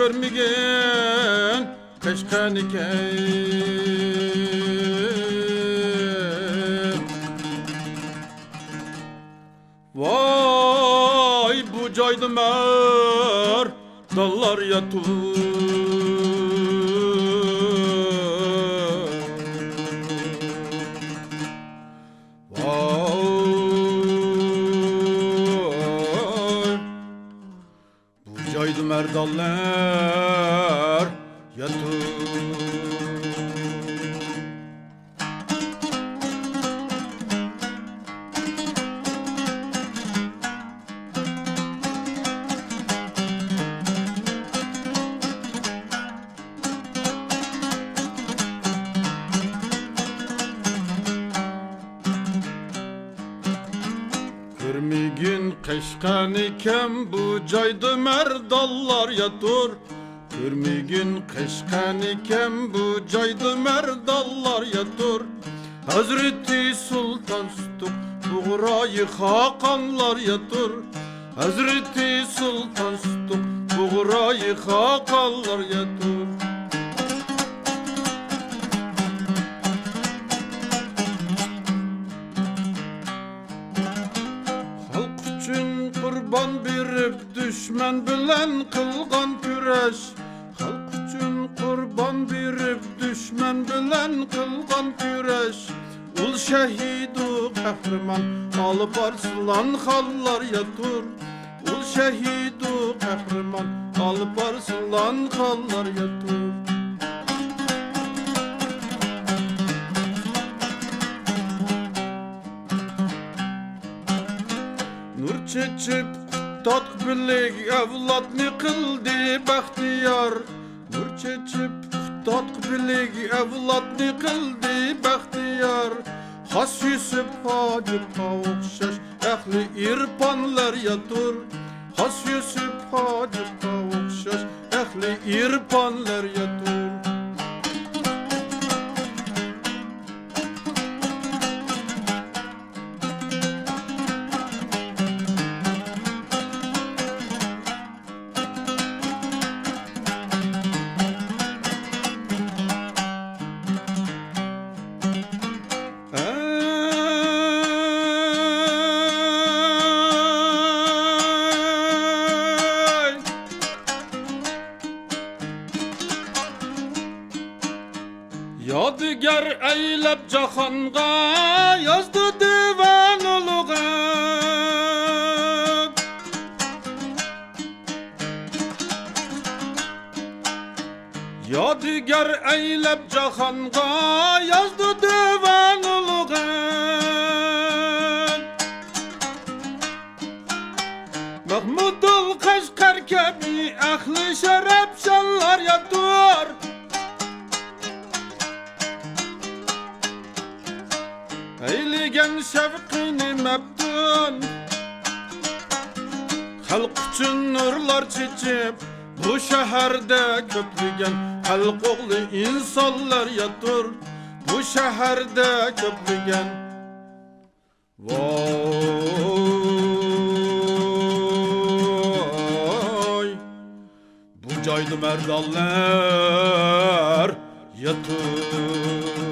körmügen keşkeniken. Vay bu caydı mer dallar yatır. Caydı merdallar yatır. Körmigin keşkan iken bu caydı merdallar yatır. Körmigin keşkan iken bu caydı merdallar yatır. Hazreti Sultan Sütük buğrayı hakanlar yatır. Hazreti Sultan Sütük buğrayı hakanlar yatır. Kurban berip düşman bilen kılgan küreş. Halk üçün kurban berip düşman bilen kılgan küreş. Ul şehidu kahraman alıp arslan hallar yatır. Ul şehidu kahraman alıp arslan hallar yatır. Nur çeçip tatk bilik evlatni kıldı bahtiyar. Nur çeçip tatk bilik evlatni kıldı bahtiyar. Has Yusuf Hacı Kavukşaş ehli irpanlar yatır. Has Yusuf Hacı Kavukşaş ehli irpanlar yatır. Yadigar eylep cahanga yazdı divan uluğum. Yadigar eylep cahanga yazdı divan uluğum. Mahmudul Kaşgar kebi ahli şeref şallar yatır. Eyligen şevkini mebdun halk üçün nurlar çiçip bu şehirde köplügen halk oğlu insanlar yatır. Bu şehirde köplügen. Vay bu caydı merdallar yatır.